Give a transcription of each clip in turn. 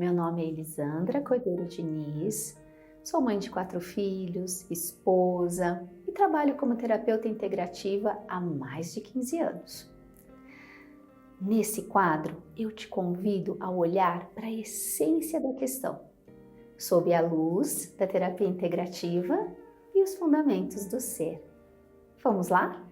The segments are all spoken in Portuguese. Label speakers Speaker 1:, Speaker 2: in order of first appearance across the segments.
Speaker 1: Meu nome é Elisandra Cordeiro Diniz, sou mãe de 4 filhos, esposa e trabalho como terapeuta integrativa há mais de 15 anos. Nesse quadro, eu te convido a olhar para a essência da questão, sob a luz da terapia integrativa e os fundamentos do ser. Vamos lá?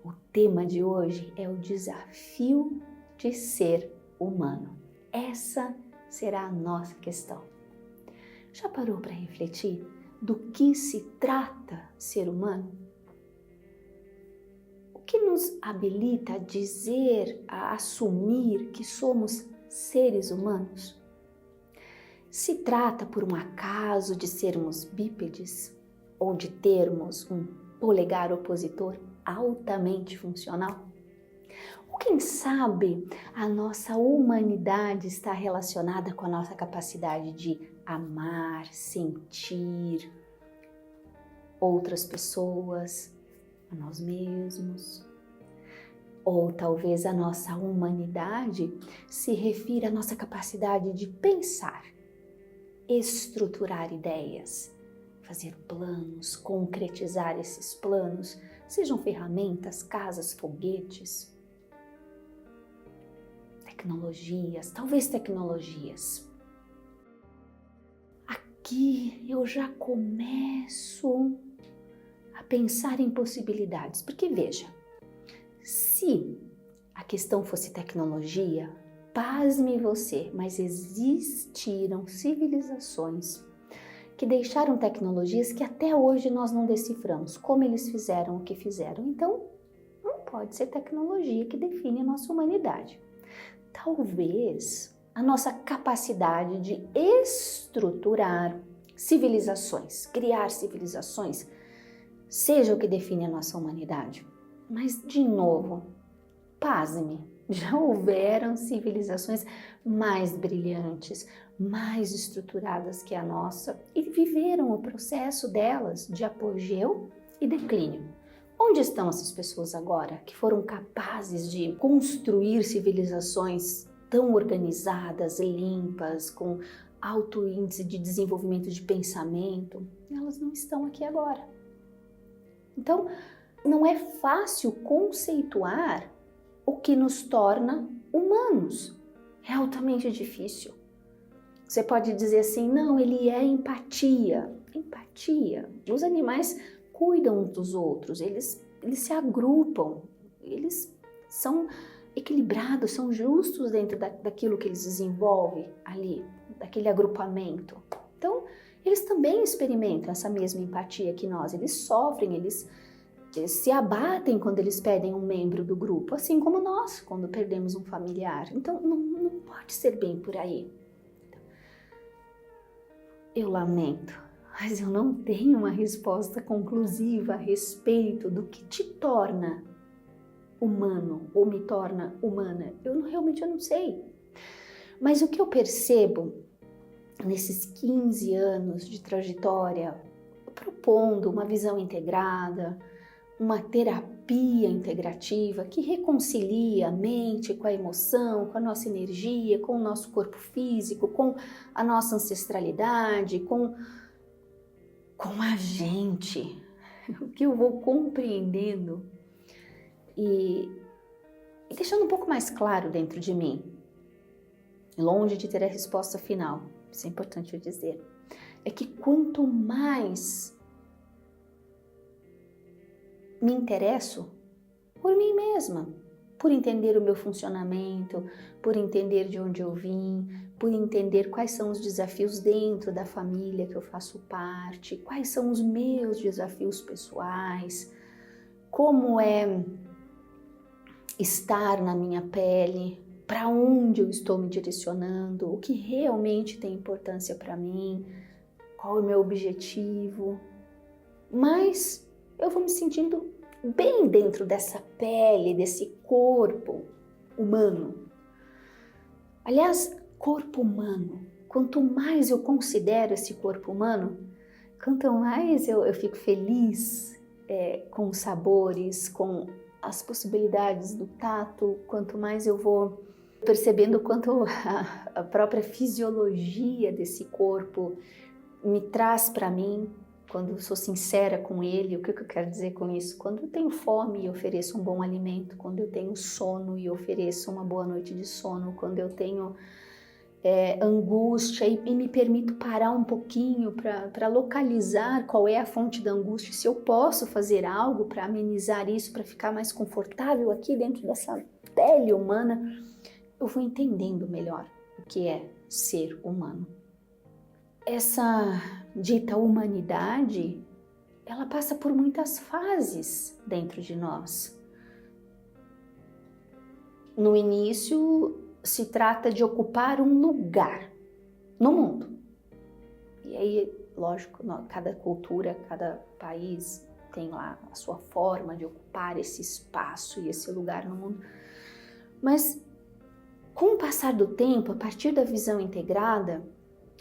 Speaker 1: O tema de hoje é o desafio de ser humano. Essa será a nossa questão. Já parou para refletir do que se trata ser humano? O que nos habilita a dizer, a assumir que somos seres humanos? Se trata por um acaso de sermos bípedes ou de termos um polegar opositor altamente funcional? Ou quem sabe a nossa humanidade está relacionada com a nossa capacidade de amar, sentir outras pessoas, a nós mesmos? Ou talvez a nossa humanidade se refira à nossa capacidade de pensar, estruturar ideias, fazer planos, concretizar esses planos, sejam ferramentas, casas, foguetes, tecnologias, talvez tecnologias. Aqui eu já começo a pensar em possibilidades, porque veja, se a questão fosse tecnologia, pasme você, mas existiram civilizações que deixaram tecnologias que até hoje nós não deciframos, como eles fizeram o que fizeram. Então, não pode ser tecnologia que define a nossa humanidade. Talvez a nossa capacidade de estruturar civilizações, criar civilizações, seja o que define a nossa humanidade. Mas, de novo, pasme, já houveram civilizações mais brilhantes, mais estruturadas que a nossa e viveram o processo delas de apogeu e declínio. Onde estão essas pessoas agora que foram capazes de construir civilizações tão organizadas, limpas, com alto índice de desenvolvimento de pensamento? Elas não estão aqui agora. Então, não é fácil conceituar o que nos torna humanos. É altamente difícil. Você pode dizer assim, não, ele é empatia. Empatia. Os animais cuidam uns dos outros, eles se agrupam, eles são equilibrados, são justos dentro daquilo que eles desenvolvem ali, daquele agrupamento. Então, eles também experimentam essa mesma empatia que nós, eles sofrem, eles se abatem quando eles perdem um membro do grupo, assim como nós, quando perdemos um familiar. Então, não pode ser bem por aí. Eu lamento, mas eu não tenho uma resposta conclusiva a respeito do que te torna humano ou me torna humana. Realmente não sei. Mas o que eu percebo nesses 15 anos de trajetória, propondo uma visão integrada, uma terapia integrativa que reconcilia a mente com a emoção, com a nossa energia, com o nosso corpo físico, com a nossa ancestralidade, com a gente, o que eu vou compreendendo e deixando um pouco mais claro dentro de mim, longe de ter a resposta final, isso é importante eu dizer, é que quanto mais me interesso por mim mesma, por entender o meu funcionamento, por entender de onde eu vim, por entender quais são os desafios dentro da família que eu faço parte, quais são os meus desafios pessoais, como é estar na minha pele, para onde eu estou me direcionando, o que realmente tem importância para mim, qual é o meu objetivo. Mas eu vou me sentindo bem dentro dessa pele, desse corpo humano. Aliás, corpo humano, quanto mais eu considero esse corpo humano, quanto mais eu fico feliz com os sabores, com as possibilidades do tato, quanto mais eu vou percebendo quanto a própria fisiologia desse corpo me traz para mim, quando eu sou sincera com ele. O que eu quero dizer com isso? Quando eu tenho fome e ofereço um bom alimento, quando eu tenho sono e ofereço uma boa noite de sono, quando eu tenho angústia e me permito parar um pouquinho para localizar qual é a fonte da angústia, se eu posso fazer algo para amenizar isso, para ficar mais confortável aqui dentro dessa pele humana, eu vou entendendo melhor o que é ser humano. Essa dita humanidade, ela passa por muitas fases dentro de nós. No início, se trata de ocupar um lugar no mundo. E aí, lógico, cada cultura, cada país tem lá a sua forma de ocupar esse espaço e esse lugar no mundo. Mas, com o passar do tempo, a partir da visão integrada,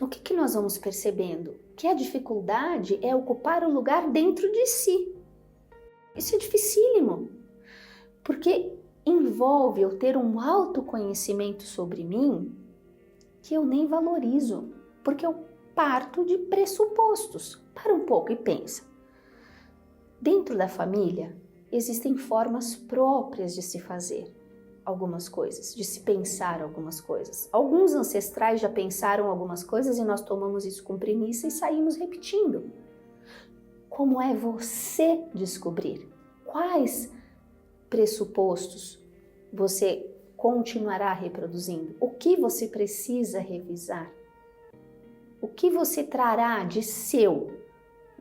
Speaker 1: o que nós vamos percebendo? Que a dificuldade é ocupar o lugar dentro de si. Isso é dificílimo, porque envolve eu ter um autoconhecimento sobre mim que eu nem valorizo, porque eu parto de pressupostos. Para um pouco e pensa. Dentro da família, existem formas próprias de se fazer algumas coisas, de se pensar algumas coisas. Alguns ancestrais já pensaram algumas coisas e nós tomamos isso com premissa e saímos repetindo. Como é você descobrir quais pressupostos você continuará reproduzindo? O que você precisa revisar? O que você trará de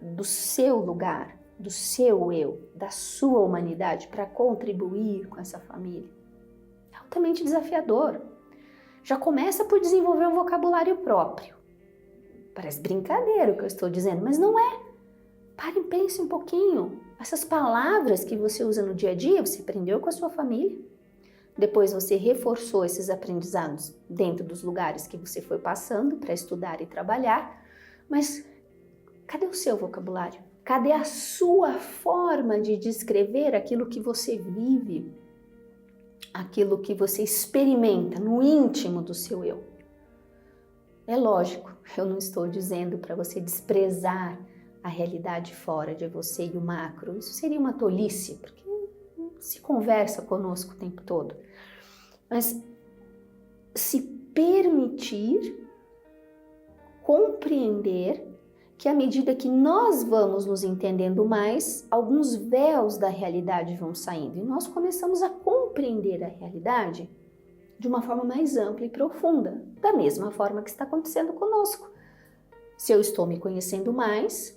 Speaker 1: do seu lugar, do seu eu, da sua humanidade para contribuir com essa família? É altamente desafiador. Já começa por desenvolver um vocabulário próprio. Parece brincadeira o que eu estou dizendo, mas não é. Pare e pense um pouquinho. Essas palavras que você usa no dia a dia, você aprendeu com a sua família. Depois você reforçou esses aprendizados dentro dos lugares que você foi passando para estudar e trabalhar. Mas cadê o seu vocabulário? Cadê a sua forma de descrever aquilo que você vive? Aquilo que você experimenta no íntimo do seu eu? É lógico, eu não estou dizendo para você desprezar a realidade fora de você e o macro. Isso seria uma tolice, porque se conversa conosco o tempo todo. Mas se permitir compreender que à medida que nós vamos nos entendendo mais, alguns véus da realidade vão saindo e nós começamos a compreender a realidade de uma forma mais ampla e profunda, da mesma forma que está acontecendo conosco. Se eu estou me conhecendo mais,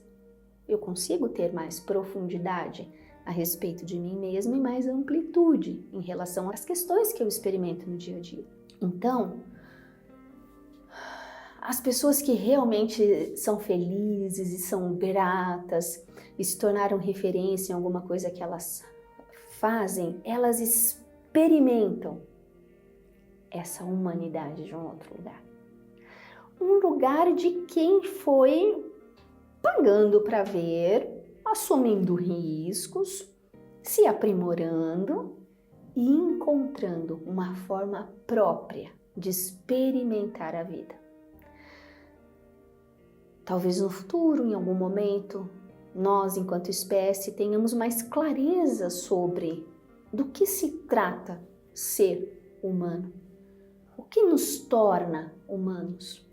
Speaker 1: eu consigo ter mais profundidade a respeito de mim mesma e mais amplitude em relação às questões que eu experimento no dia a dia. Então, as pessoas que realmente são felizes e são gratas e se tornaram referência em alguma coisa que elas fazem, elas experimentam essa humanidade de um outro lugar. Um lugar de quem foi pagando para ver, assumindo riscos, se aprimorando e encontrando uma forma própria de experimentar a vida. Talvez no futuro, em algum momento, nós, enquanto espécie, tenhamos mais clareza sobre do que se trata ser humano. O que nos torna humanos?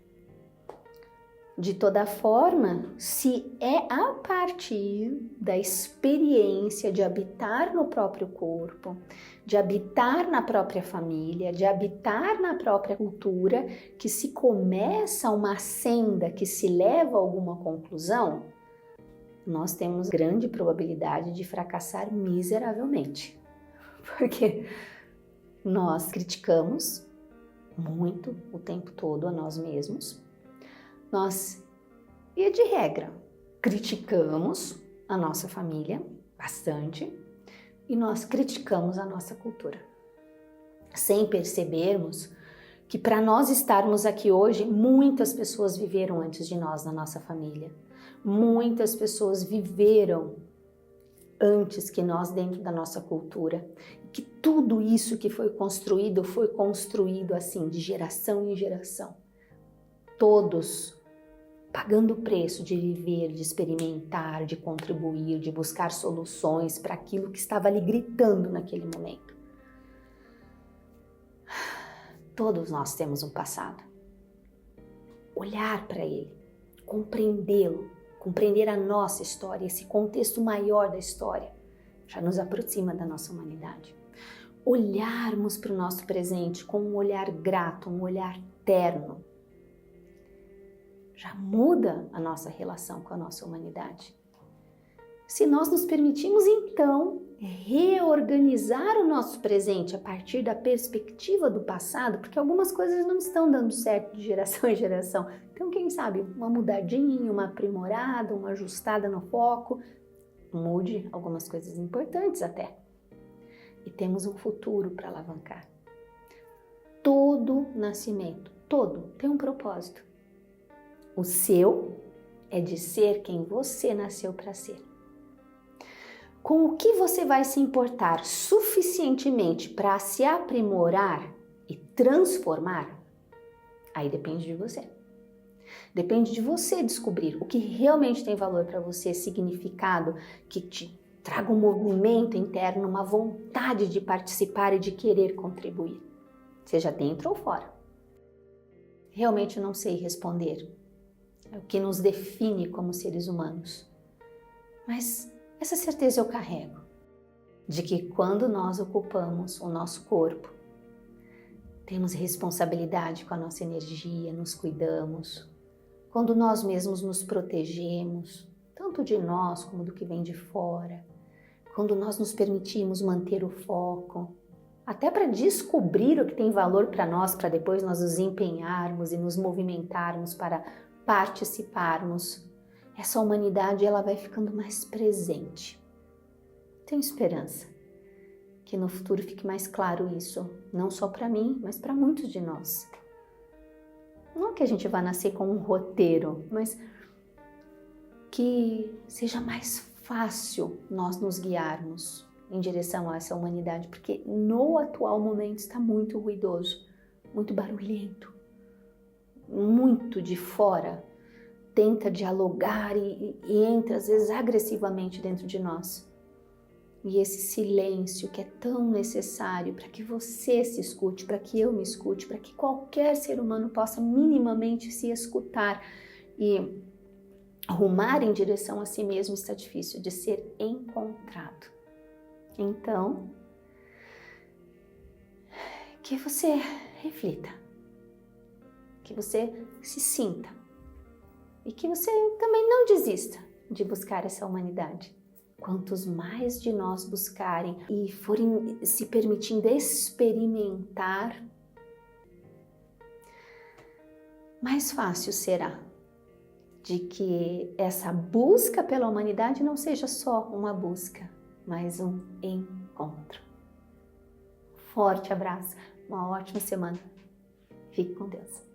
Speaker 1: De toda forma, se é a partir da experiência de habitar no próprio corpo, de habitar na própria família, de habitar na própria cultura, que se começa uma senda que se leva a alguma conclusão, nós temos grande probabilidade de fracassar miseravelmente. Porque nós criticamos muito o tempo todo a nós mesmos. Nós, e de regra, criticamos a nossa família bastante e nós criticamos a nossa cultura, sem percebermos que para nós estarmos aqui hoje, muitas pessoas viveram antes de nós na nossa família. Muitas pessoas viveram antes que nós dentro da nossa cultura. Que tudo isso que foi construído assim, de geração em geração. Todos pagando o preço de viver, de experimentar, de contribuir, de buscar soluções para aquilo que estava ali gritando naquele momento. Todos nós temos um passado. Olhar para ele, compreendê-lo, compreender a nossa história, esse contexto maior da história, já nos aproxima da nossa humanidade. Olharmos para o nosso presente com um olhar grato, um olhar terno, já muda a nossa relação com a nossa humanidade. Se nós nos permitimos, então, reorganizar o nosso presente a partir da perspectiva do passado, porque algumas coisas não estão dando certo de geração em geração. Então, quem sabe, uma mudadinha, uma aprimorada, uma ajustada no foco, mude algumas coisas importantes até. E temos um futuro para alavancar. Todo nascimento, todo, tem um propósito. O seu é de ser quem você nasceu para ser. Com o que você vai se importar suficientemente para se aprimorar e transformar, aí depende de você. Depende de você descobrir o que realmente tem valor para você, significado, que te traga um movimento interno, uma vontade de participar e de querer contribuir, seja dentro ou fora. Realmente não sei responder. É o que nos define como seres humanos. Mas essa certeza eu carrego, de que quando nós ocupamos o nosso corpo, temos responsabilidade com a nossa energia, nos cuidamos, quando nós mesmos nos protegemos, tanto de nós como do que vem de fora, quando nós nos permitimos manter o foco, até para descobrir o que tem valor para nós depois nós nos empenharmos e nos movimentarmos para participarmos, essa humanidade ela vai ficando mais presente. Tenho esperança que no futuro fique mais claro isso, não só para mim, mas para muitos de nós. Não que a gente vá nascer com um roteiro, mas que seja mais fácil nós nos guiarmos em direção a essa humanidade, porque no atual momento está muito ruidoso, muito barulhento, muito de fora, tenta dialogar e entra às vezes agressivamente dentro de nós. E esse silêncio que é tão necessário para que você se escute, para que eu me escute, para que qualquer ser humano possa minimamente se escutar e rumar em direção a si mesmo, está difícil de ser encontrado. Então, que você reflita, que você se sinta e que você também não desista de buscar essa humanidade. Quantos mais de nós buscarem e forem se permitindo experimentar, mais fácil será de que essa busca pela humanidade não seja só uma busca, mas um encontro. Forte abraço, uma ótima semana. Fique com Deus.